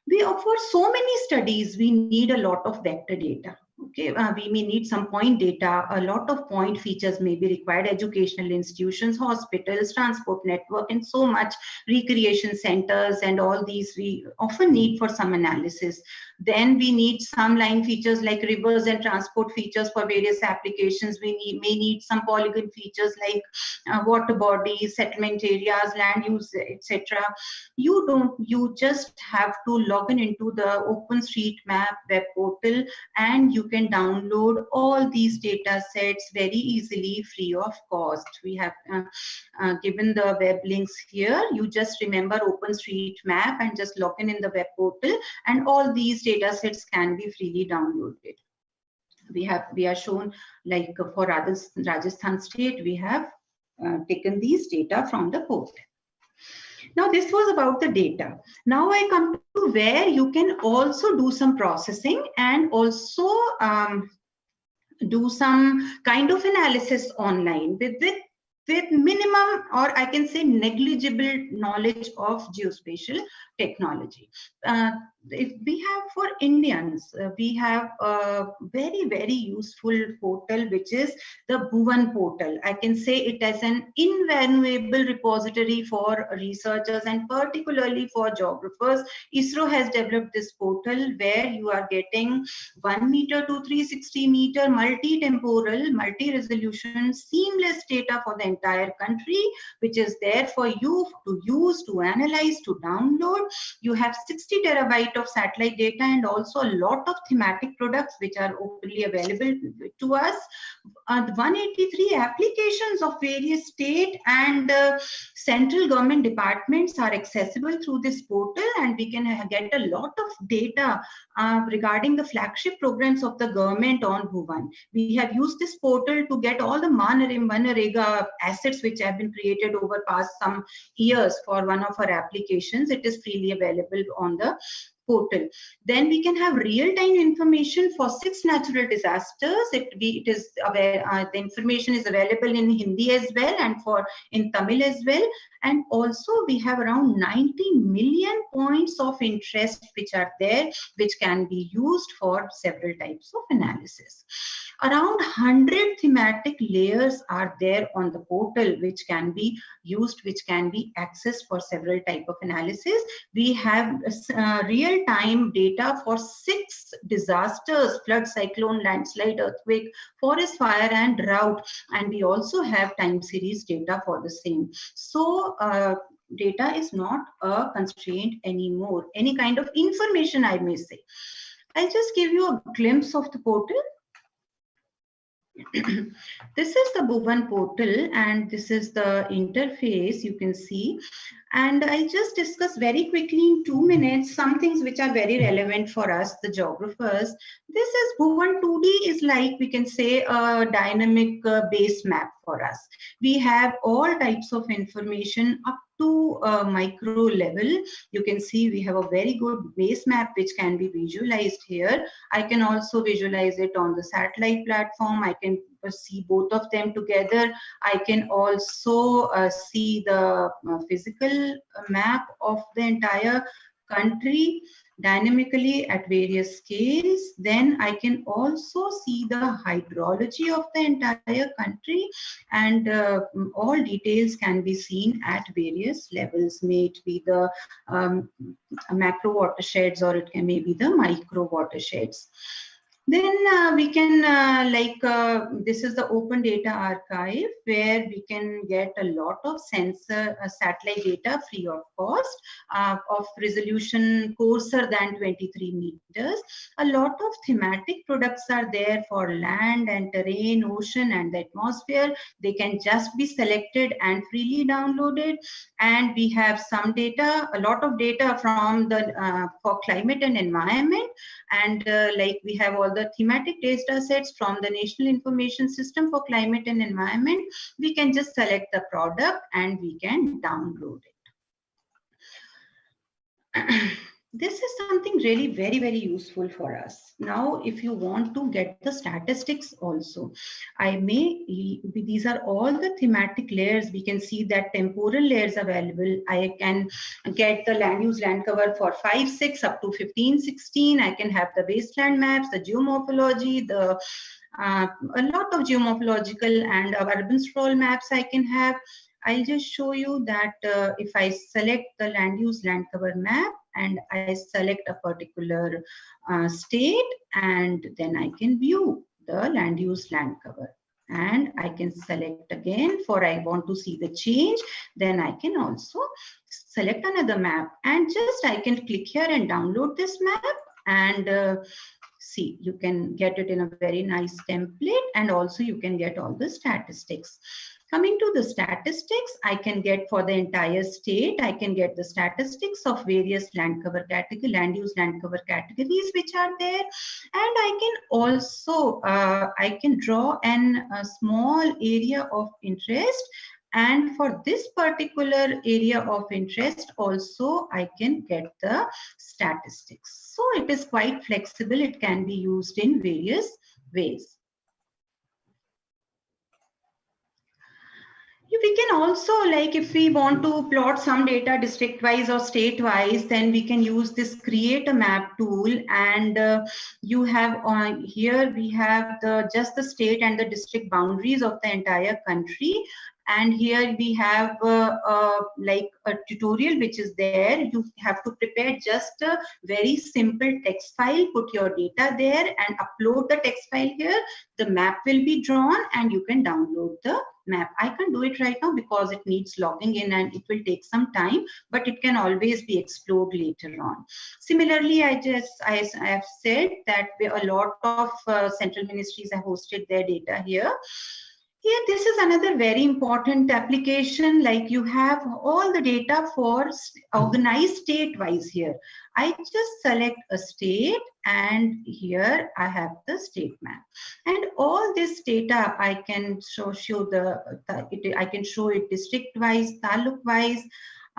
We offer so many studies, we need a lot of vector data. Okay, we may need some point data. A lot of point features may be required. Educational institutions, hospitals, transport network, and so much, recreation centers, and all these we often need for some analysis. Then we need some line features like rivers and transport features for various applications. We may need some polygon features like water bodies, settlement areas, land use, etc. You just have to log in into the OpenStreetMap web portal, and you can download all these data sets very easily, free of cost. We have given the web links here. You just remember OpenStreetMap and just log in the web portal, and all these data sets can be freely downloaded. We are shown, like for Rajasthan state, we have taken these data from the portal. Now this was about the data. Now I come to where you can also do some processing and also do some kind of analysis online with minimum, or I can say negligible, knowledge of geospatial technology. If we have for Indians, we have a very useful portal, which is the Bhuvan portal. I can say it as an invaluable repository for researchers and particularly for geographers. ISRO has developed this portal where you are getting 1 meter to 360 meter multi-temporal, multi-resolution, seamless data for the entire country, which is there for you to use, to analyze, to download. You have 60 terabyte of satellite data and also a lot of thematic products which are openly available to us. 183 applications of various state and central government departments are accessible through this portal, and we can get a lot of data regarding the flagship programs of the government on Bhuvan. We have used this portal to get all the Manarega assets which have been created over past some years for one of our applications. It is freely available on the portal. Then we can have real-time information for 6 natural disasters. The information is available in Hindi as well and in Tamil as well. And also we have around 90 million points of interest which are there, which can be used for several types of analysis. Around 100 thematic layers are there on the portal, which can be used, which can be accessed for several types of analysis. We have real-time data for 6 disasters: flood, cyclone, landslide, earthquake, forest fire, and drought. And we also have time series data for the same. So data is not a constraint anymore. Any kind of information, I may say. I'll just give you a glimpse of the portal. This is the Bhuvan portal, and this is the interface you can see. And I just discuss very quickly in 2 minutes some things which are very relevant for us, the geographers. This is Bhuvan 2D, is like we can say a dynamic base map for us. We have all types of information up to micro level. You can see we have a very good base map which can be visualized here. I can also visualize it on the satellite platform. I can see both of them together. I can also see the physical map of the entire country dynamically at various scales. Then I can also see the hydrology of the entire country, and all details can be seen at various levels, may it be the macro watersheds or it can maybe the micro watersheds. Then we can this is the open data archive, where we can get a lot of sensor satellite data free of cost, of resolution coarser than 23 meters. A lot of thematic products are there for land and terrain, ocean and the atmosphere. They can just be selected and freely downloaded. And we have some data, a lot of data from the for climate and environment. And like we have all the thematic data sets from the National Information System for Climate and Environment. We can just select the product and we can download it. This is something really very, very useful for us. Now, if you want to get the statistics also, these are all the thematic layers. We can see that temporal layers available. I can get the land use land cover for 5, 6 up to 15, 16. I can have the wasteland maps, the geomorphology, the a lot of geomorphological and urban sprawl maps I can have. I'll just show you that if I select the land use land cover map and I select a particular state, and then I can view the land use land cover, and I can select again for I want to see the change. Then I can also select another map, and just I can click here and download this map, and see, you can get it in a very nice template, and also you can get all the statistics. Coming to the statistics, I can get for the entire state, I can get the statistics of various land cover category, land use land cover categories which are there. And I can also, I can draw a small area of interest. And for this particular area of interest also, I can get the statistics. So it is quite flexible. It can be used in various ways. We can also, like if we want to plot some data district wise or state wise, then we can use this create a map tool. And you have on here, we have just the state and the district boundaries of the entire country. And here we have like a tutorial which is there. You have to prepare just a very simple text file, put your data there and upload the text file here. The map will be drawn and you can download the map. I can do it right now because it needs logging in and it will take some time, but it can always be explored later on. Similarly, I have said that a lot of central ministries have hosted their data here. Here, this is another very important application, like you have all the data for organized state-wise here. I just select a state and here I have the state map. And all this data I can show I can show it district-wise, taluk-wise,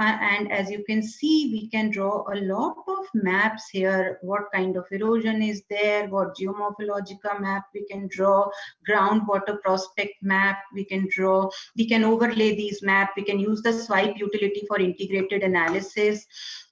And as you can see, we can draw a lot of maps here. What kind of erosion is there? What geomorphological map we can draw? Groundwater prospect map we can draw. We can overlay these maps. We can use the swipe utility for integrated analysis.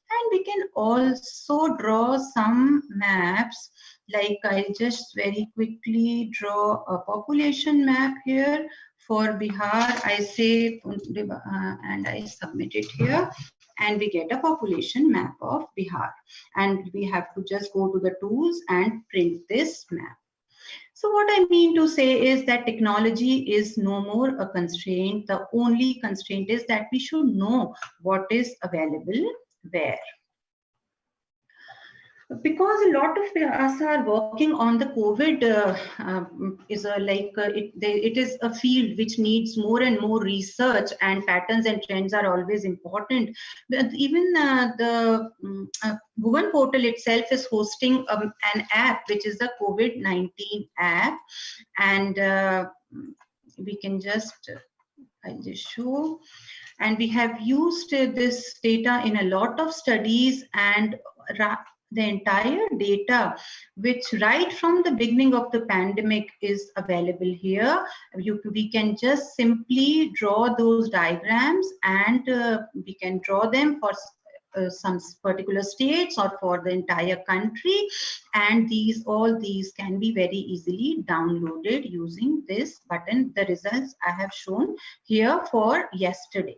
And we can also draw some maps. Like I'll just very quickly draw a population map here. For Bihar, I say, and I submit it here, and we get a population map of Bihar. And we have to just go to the tools and print this map. So what I mean to say is that technology is no more a constraint. The only constraint is that we should know what is available where. Because a lot of us are working on the COVID, it is a field which needs more and more research, and patterns and trends are always important. But even the Bhuvan portal itself is hosting an app which is the COVID-19 app, and we can just I'll just show. And we have used this data in a lot of studies, and the entire data, which right from the beginning of the pandemic is available here. We can just simply draw those diagrams, and we can draw them for some particular states or for the entire country, and all these can be very easily downloaded using this button. The results I have shown here for yesterday.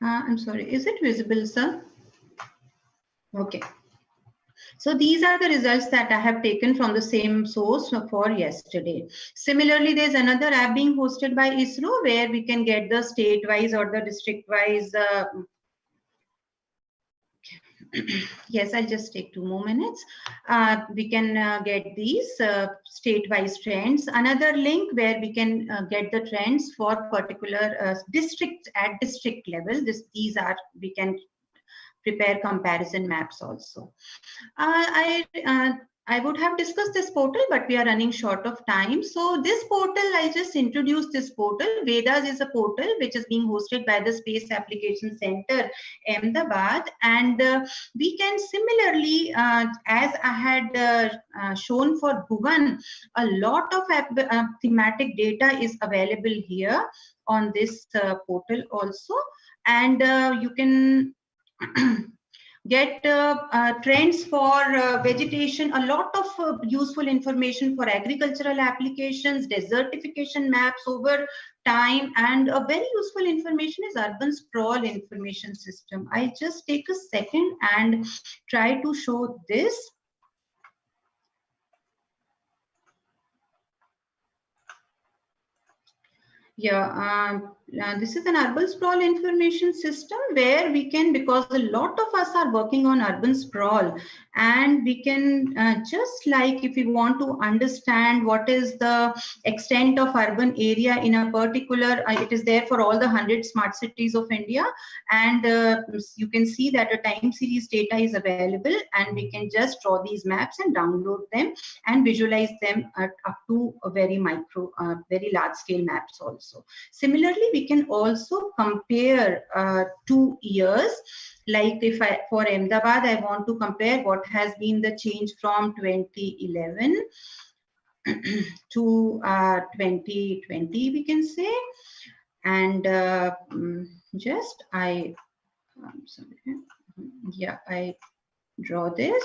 I'm sorry, is it visible, sir? Okay. So these are the results that I have taken from the same source for yesterday. Similarly, there's another app being hosted by ISRO where we can get the state-wise or the district-wise. Yes, I'll just take 2 more minutes. We can get these state-wise trends. Another link where we can get the trends for particular district at district level. These are, we can prepare comparison maps also. I would have discussed this portal, but we are running short of time. So this portal, I just introduced this portal. Vedas is a portal which is being hosted by the Space Application Center, Ahmedabad. And we can similarly, as I had shown for Bhuvan, a lot of thematic data is available here on this portal also. And you can get trends for vegetation, a lot of useful information for agricultural applications, desertification maps over time, and a very useful information is urban sprawl information system. I just take a second and try to show this. Yeah, this is an urban sprawl information system where we can, because a lot of us are working on urban sprawl, and we can just like if we want to understand what is the extent of urban area in a particular, it is there for all the 100 smart cities of India, and you can see that a time series data is available, and we can just draw these maps and download them and visualize them up to a very micro, very large scale maps also. Similarly, we can also compare 2 years. Like if for Ahmedabad, I want to compare what has been the change from 2011 to 2020, we can say. And just I'm sorry. Yeah, I draw this.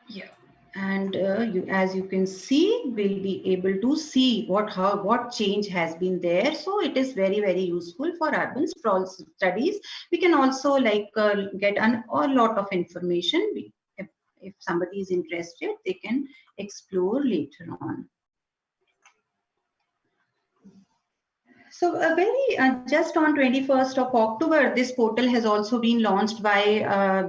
Yeah. And as you can see, we'll be able to see what change has been there. So it is very, very useful for urban sprawl studies. We can also like get a lot of information. If somebody is interested, they can explore later on. So just on 21st of October, this portal has also been launched by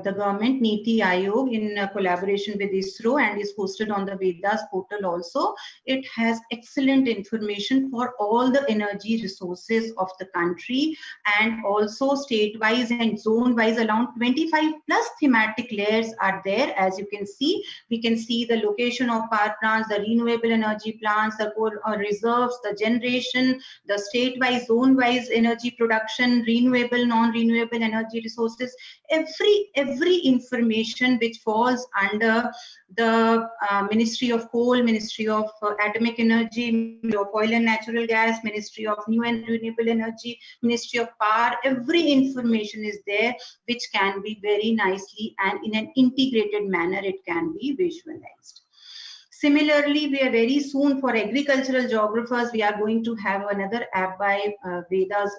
the government, Niti Aayog, in collaboration with ISRO, and is hosted on the Vedas portal also. It has excellent information for all the energy resources of the country, and also state-wise and zone-wise around 25 plus thematic layers are there. As you can see, we can see the location of power plants, the renewable energy plants, the core reserves, the generation, the state-wise, zone-wise energy production, renewable, non-renewable energy resources, every information which falls under the Ministry of Coal, Ministry of Atomic Energy, Ministry of Oil and Natural Gas, Ministry of New and Renewable Energy, Ministry of Power, every information is there which can be very nicely and in an integrated manner it can be visualized. Similarly, we are very soon for agricultural geographers, we are going to have another app by Vedas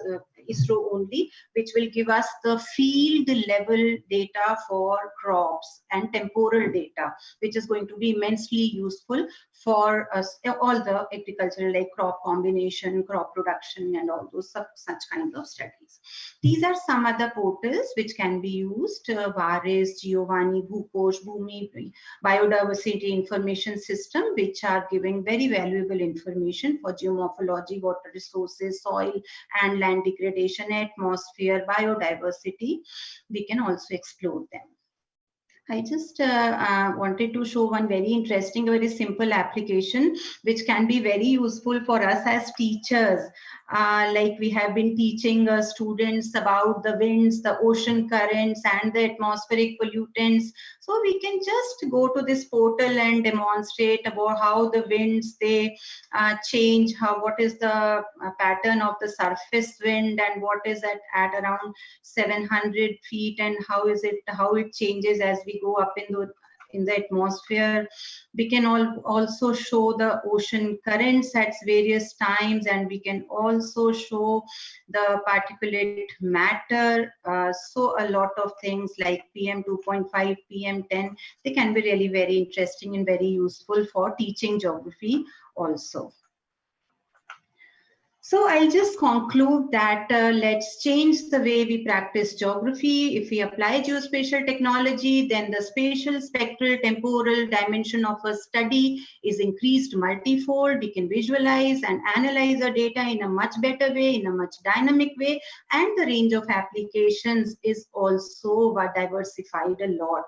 ISRO only, which will give us the field level data for crops and temporal data, which is going to be immensely useful for us, all the agricultural, like crop combination, crop production, and all those such kinds of studies. These are some other portals which can be used: Varis, Giovanni, Bhukosh, Bhumi, Biodiversity Information System, which are giving very valuable information for geomorphology, water resources, soil and land degradation, atmosphere, biodiversity. We can also explore them. I just wanted to show one very interesting, very simple application which can be very useful for us as teachers. Like we have been teaching students about the winds, the ocean currents, and the atmospheric pollutants. So we can just go to this portal and demonstrate about how the winds, they change, what is the pattern of the surface wind, and what is at around 700 feet, and how it changes as we go up in the atmosphere. We can also show the ocean currents at various times, and we can also show the particulate matter. So a lot of things like PM 2.5, PM 10, they can be really very interesting and very useful for teaching geography also. So I'll just conclude that let's change the way we practice geography. If we apply geospatial technology, then the spatial, spectral, temporal dimension of a study is increased multifold. We can visualize and analyze our data in a much better way, in a much dynamic way, and the range of applications is also diversified a lot.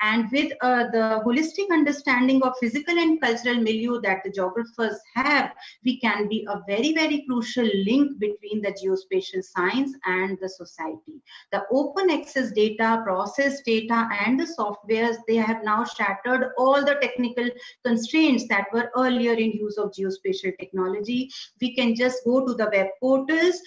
And with the holistic understanding of physical and cultural milieu that the geographers have, we can be a very, very crucial link between the geospatial science and the society. The open access data, process data, and the softwares, they have now shattered all the technical constraints that were earlier in use of geospatial technology. We can just go to the web portals,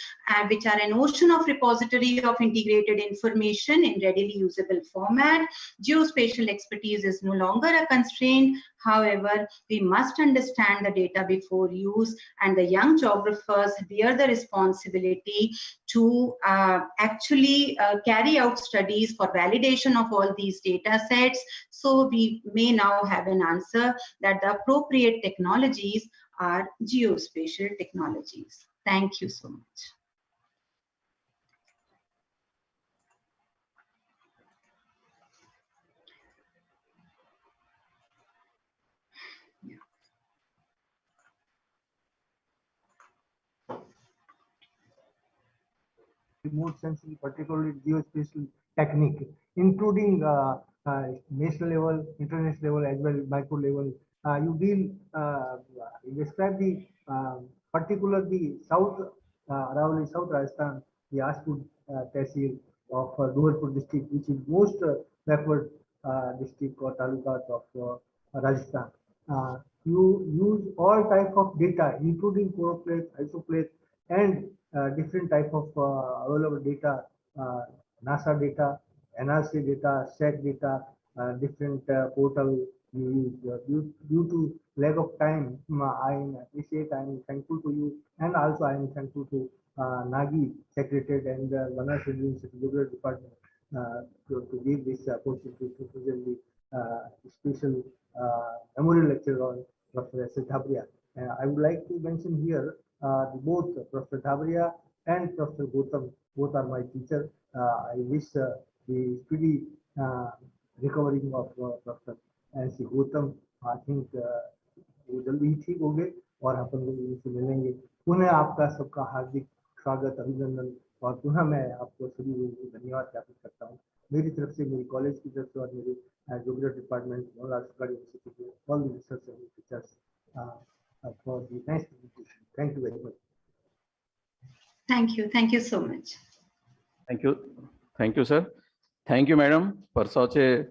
which are an ocean of repository of integrated information in readily usable format. Geospatial expertise is no longer a constraint. However, we must understand the data before use, and the young geographers bear the responsibility to actually carry out studies for validation of all these data sets. So we may now have an answer that the appropriate technologies are geospatial technologies. Thank you so much. Remote sensing, particularly geospatial technique, including national level, international level, as well as micro level. You describe the particularly South Aravalli, South Rajasthan, the Ashpur Tehsil of Dhabaria district, which is most backward district or talukas of Rajasthan. You use all type of data, including choropleth, isopleth, and different type of available data, NASA data, NRC data, SEC data, different portal you use. Due to lack of time, I appreciate, I am thankful to you, and also I am thankful to Nagi Secretariat and the Vanas Secretariat Department to give this opportunity to present the special memorial lecture on Prof. Dhabaria. I would like to mention here both Professor Dhabaria and Professor Gautam, both are my teacher. I wish the speedy recovery of Professor Nc Gautam. I think वो जल्दी ही ठीक हो गए और अपन लोग इनसे मिलेंगे। पुनः आपका सबका हार्दिक स्वागत, अभिनंदन, और पुनः मैं आपको सभी लोगों को धन्यवाद ज्ञापित करता हूँ मेरी तरफ से, मेरी कॉलेज की तरफ से और मेरे ज्योग्राफी डिपार्टमेंट और यूनिवर्सिटी के all the research teachers for the nice presentation. Thank you very much. Thank you so much. Thank you, sir. Thank you, madam, for such a